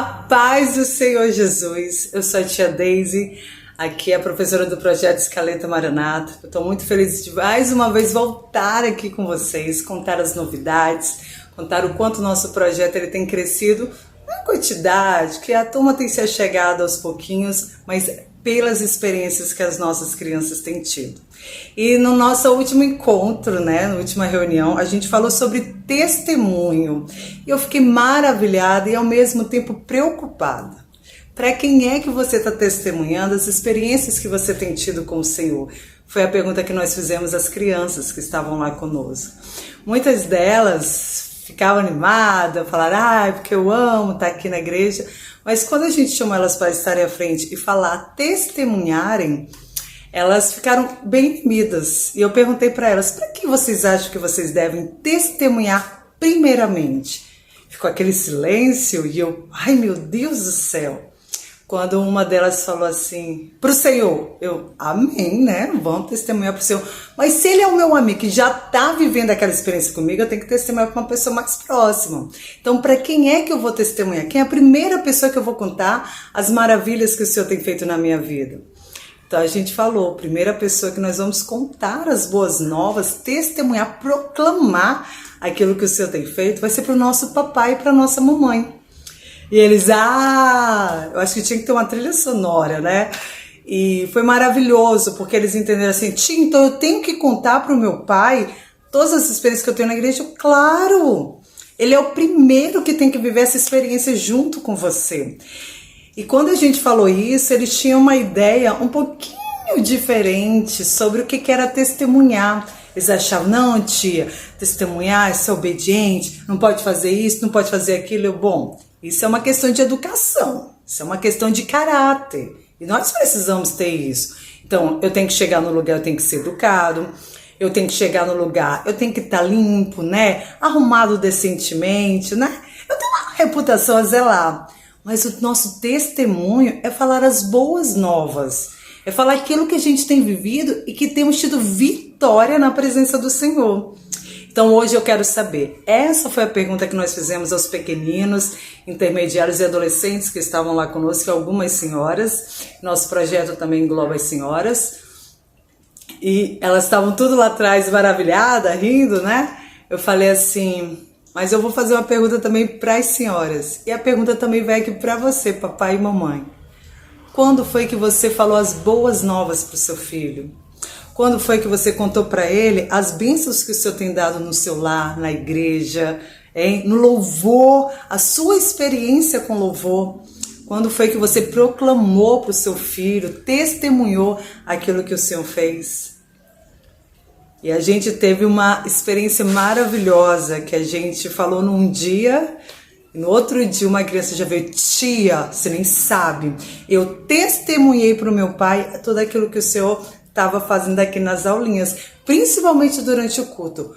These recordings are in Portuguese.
paz do Senhor Jesus. Eu sou a tia Daisy, aqui é a professora do projeto Escaleta Maranata. Eu estou muito feliz de mais uma vez voltar aqui com vocês, contar as novidades, contar o quanto o nosso projeto ele tem crescido na quantidade, que a turma tem se achegado aos pouquinhos, mas pelas experiências que as nossas crianças têm tido. E no nosso último encontro, na última reunião, a gente falou sobre testemunho. E eu fiquei maravilhada e ao mesmo tempo preocupada. Para quem é que você está testemunhando as experiências que você tem tido com o Senhor? Foi a pergunta que nós fizemos às crianças que estavam lá conosco. Muitas delas ficavam animadas, falaram, porque eu amo estar aqui na igreja. Mas quando a gente chamou elas para estarem à frente e falar, testemunharem, elas ficaram bem tímidas. E eu perguntei para elas, para que vocês acham que vocês devem testemunhar primeiramente? Ficou aquele silêncio e eu, ai meu Deus do céu. Quando uma delas falou assim, pro Senhor, eu, amém, vamos testemunhar pro Senhor. Mas se ele é o meu amigo que já tá vivendo aquela experiência comigo, eu tenho que testemunhar para uma pessoa mais próxima. Então, para quem é que eu vou testemunhar? Quem é a primeira pessoa que eu vou contar as maravilhas que o Senhor tem feito na minha vida? Então, a gente falou, primeira pessoa que nós vamos contar as boas novas, testemunhar, proclamar aquilo que o Senhor tem feito, vai ser pro nosso papai e pra nossa mamãe. E eles, eu acho que tinha que ter uma trilha sonora, E foi maravilhoso, porque eles entenderam assim, tia, então eu tenho que contar para o meu pai todas as experiências que eu tenho na igreja? Claro! Ele é o primeiro que tem que viver essa experiência junto com você. E quando a gente falou isso, eles tinham uma ideia um pouquinho diferente sobre o que era testemunhar. Eles achavam, não tia, testemunhar é ser obediente, não pode fazer isso, não pode fazer aquilo. Bom, isso é uma questão de educação, isso é uma questão de caráter. E nós precisamos ter isso. Então, eu tenho que chegar no lugar, eu tenho que ser educado. Eu tenho que chegar no lugar, eu tenho que estar limpo, arrumado decentemente, Eu tenho uma reputação a zelar. Mas o nosso testemunho é falar as boas novas. É falar aquilo que a gente tem vivido e que temos tido vitória na presença do Senhor. Então hoje eu quero saber, essa foi a pergunta que nós fizemos aos pequeninos, intermediários e adolescentes que estavam lá conosco, algumas senhoras. Nosso projeto também engloba as senhoras. E elas estavam tudo lá atrás maravilhadas, rindo, Eu falei assim, mas eu vou fazer uma pergunta também para as senhoras. E a pergunta também vai aqui para você, papai e mamãe. Quando foi que você falou as boas novas para o seu filho? Quando foi que você contou para ele as bênçãos que o Senhor tem dado no seu lar, na igreja, no louvor, a sua experiência com louvor? Quando foi que você proclamou para o seu filho, testemunhou aquilo que o Senhor fez? E a gente teve uma experiência maravilhosa que a gente falou num dia, e no outro dia uma criança já veio, tia, você nem sabe, eu testemunhei para o meu pai tudo aquilo que o Senhor estava fazendo aqui nas aulinhas, principalmente durante o culto.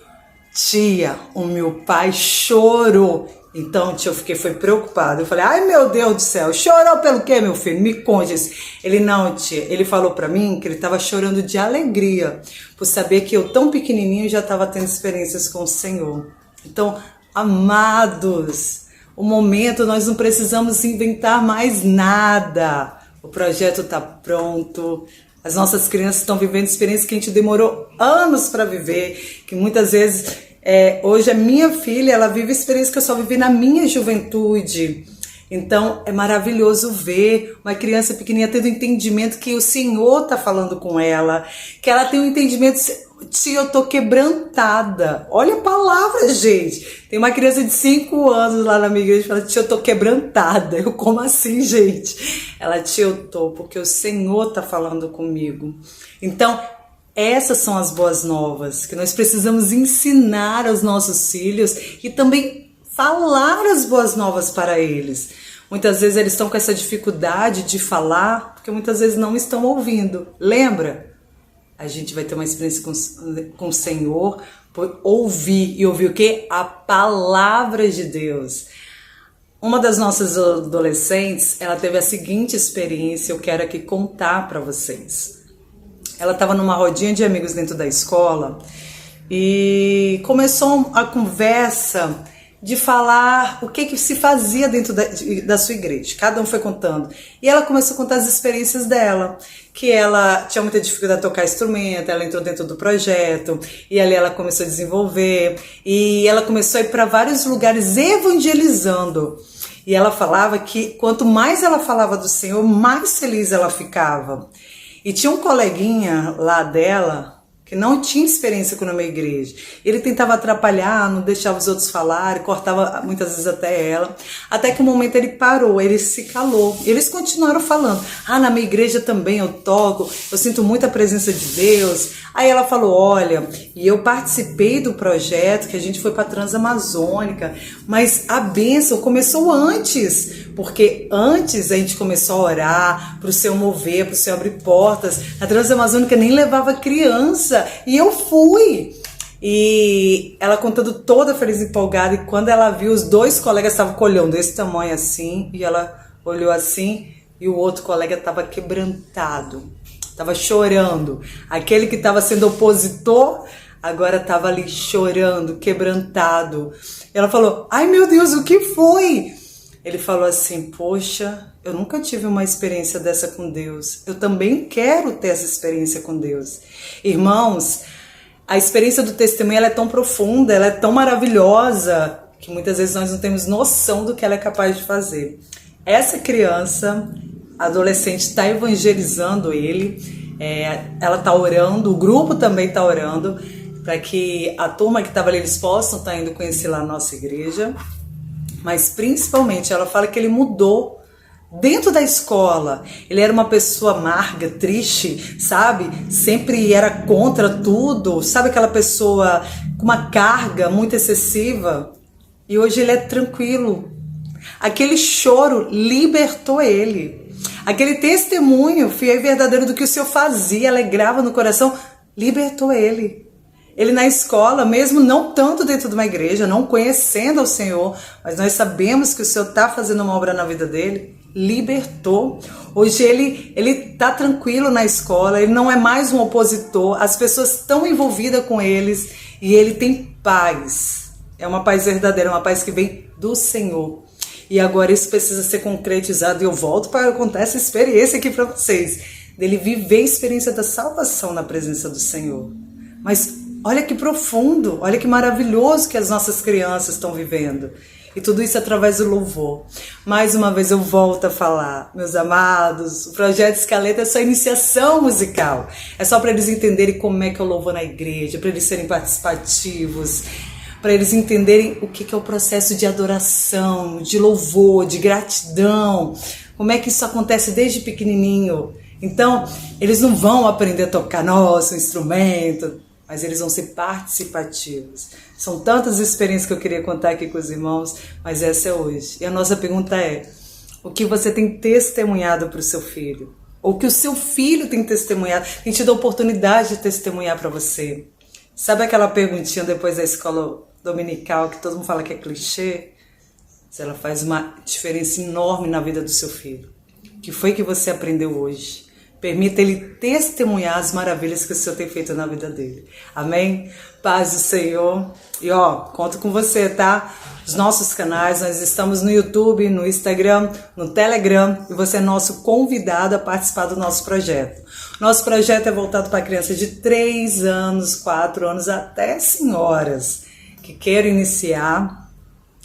Tia, o meu pai chorou. Então, tia, foi preocupada. Eu falei, ai meu Deus do céu, chorou pelo quê, meu filho? Me conte. Ele, não, tia, ele falou pra mim que ele estava chorando de alegria, por saber que eu tão pequenininho já estava tendo experiências com o Senhor. Então, amados, o momento nós não precisamos inventar mais nada. O projeto está pronto. As nossas crianças estão vivendo experiências que a gente demorou anos para viver, que muitas vezes, hoje a minha filha, ela vive experiências que eu só vivi na minha juventude. Então, é maravilhoso ver uma criança pequenininha tendo entendimento que o Senhor está falando com ela, que ela tem um entendimento, tia, eu tô quebrantada. Olha a palavra, gente. Tem uma criança de 5 anos lá na minha igreja que fala, tia, eu tô quebrantada. Eu, como assim, gente? Ela, tia, eu tô, porque o Senhor tá falando comigo. Então, essas são as boas novas, que nós precisamos ensinar aos nossos filhos e também falar as boas novas para eles. Muitas vezes eles estão com essa dificuldade de falar, porque muitas vezes não estão ouvindo. Lembra? A gente vai ter uma experiência com o Senhor por ouvir. E ouvir o quê? A palavra de Deus. Uma das nossas adolescentes, ela teve a seguinte experiência, eu quero aqui contar para vocês. Ela estava numa rodinha de amigos dentro da escola e começou a conversa de falar o que se fazia dentro da sua igreja. Cada um foi contando. E ela começou a contar as experiências dela, que ela tinha muita dificuldade de tocar instrumento, ela entrou dentro do projeto, e ali ela começou a desenvolver, e ela começou a ir para vários lugares evangelizando. E ela falava que quanto mais ela falava do Senhor, mais feliz ela ficava. E tinha um coleguinha lá dela, que não tinha experiência com uma igreja. Ele tentava atrapalhar, não deixava os outros falarem, cortava muitas vezes até ela. Até que um momento ele parou, ele se calou. Eles continuaram falando. Na minha igreja também eu toco, eu sinto muita presença de Deus. Aí ela falou, olha, e eu participei do projeto, que a gente foi para a Transamazônica, mas a bênção começou antes, porque antes a gente começou a orar para o Senhor mover, para o Senhor abrir portas. A Transamazônica nem levava criança, e eu fui. E ela contando toda feliz e empolgada, e quando ela viu, os dois colegas estavam colhendo desse tamanho assim, e ela olhou assim, e o outro colega estava quebrantado, estava chorando. Aquele que estava sendo opositor, agora estava ali chorando, quebrantado. Ela falou, ai meu Deus, o que foi? Ele falou assim, poxa, eu nunca tive uma experiência dessa com Deus. Eu também quero ter essa experiência com Deus. Irmãos, a experiência do testemunho ela é tão profunda, ela é tão maravilhosa, que muitas vezes nós não temos noção do que ela é capaz de fazer. Essa criança, adolescente, está evangelizando ele, ela está orando, o grupo também está orando, para que a turma que estava ali, eles possam estar indo conhecer lá a nossa igreja. Mas principalmente ela fala que ele mudou dentro da escola. Ele era uma pessoa amarga, triste, sabe? Sempre era contra tudo, sabe, aquela pessoa com uma carga muito excessiva. E hoje ele é tranquilo. Aquele choro libertou ele. Aquele testemunho fiel e verdadeiro do que o Senhor fazia, alegrava no coração, libertou ele. Ele na escola, mesmo não tanto dentro de uma igreja, não conhecendo ao Senhor, mas nós sabemos que o Senhor está fazendo uma obra na vida dele, libertou. Hoje ele está tranquilo na escola, ele não é mais um opositor, as pessoas estão envolvidas com eles e ele tem paz. É uma paz verdadeira, uma paz que vem do Senhor. E agora isso precisa ser concretizado, e eu volto para contar essa experiência aqui para vocês, dele viver a experiência da salvação na presença do Senhor. Mas olha que profundo, olha que maravilhoso que as nossas crianças estão vivendo. E tudo isso através do louvor. Mais uma vez eu volto a falar, meus amados, o Projeto Escaleta é só iniciação musical. É só para eles entenderem como é que eu louvo na igreja, para eles serem participativos, para eles entenderem o que é o processo de adoração, de louvor, de gratidão, como é que isso acontece desde pequenininho. Então, eles não vão aprender a tocar nosso instrumento, mas eles vão ser participativos. São tantas experiências que eu queria contar aqui com os irmãos, mas essa é hoje. E a nossa pergunta é, o que você tem testemunhado para o seu filho? Ou o que o seu filho tem testemunhado, tem tido a oportunidade de testemunhar para você? Sabe aquela perguntinha depois da escola dominical que todo mundo fala que é clichê? Ela faz uma diferença enorme na vida do seu filho. O que foi que você aprendeu hoje? Permita ele testemunhar as maravilhas que o Senhor tem feito na vida dele. Amém? Paz do Senhor. E conto com você, tá? Os nossos canais, nós estamos no YouTube, no Instagram, no Telegram, e você é nosso convidado a participar do nosso projeto. Nosso projeto é voltado para crianças de 3 anos, 4 anos, até senhoras que queiram iniciar,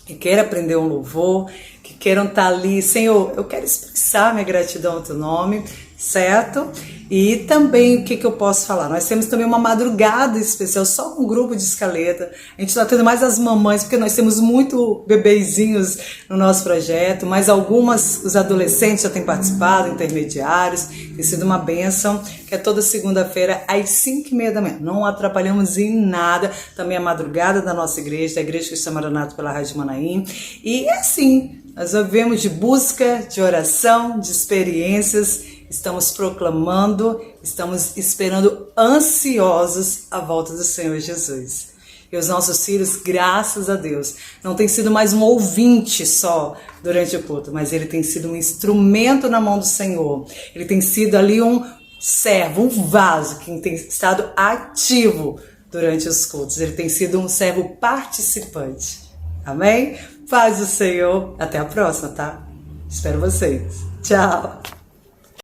que queiram aprender um louvor, que queiram estar ali. Senhor, eu quero expressar minha gratidão ao teu nome, certo? E também, o que eu posso falar? Nós temos também uma madrugada especial, só com um grupo de escaleta. A gente está tendo mais as mamães, porque nós temos muito bebezinhos no nosso projeto, mas os adolescentes já têm participado, intermediários, tem sido uma bênção, que é toda segunda-feira, às 5h30 da manhã. Não atrapalhamos em nada. Também a madrugada da nossa igreja, da Igreja Cristã Maranata pela Rádio Manaim. E é assim, nós vivemos de busca, de oração, de experiências. Estamos proclamando, estamos esperando ansiosos a volta do Senhor Jesus. E os nossos filhos, graças a Deus, não tem sido mais um ouvinte só durante o culto, mas ele tem sido um instrumento na mão do Senhor. Ele tem sido ali um servo, um vaso que tem estado ativo durante os cultos. Ele tem sido um servo participante. Amém? Paz do Senhor. Até a próxima, tá? Espero vocês. Tchau.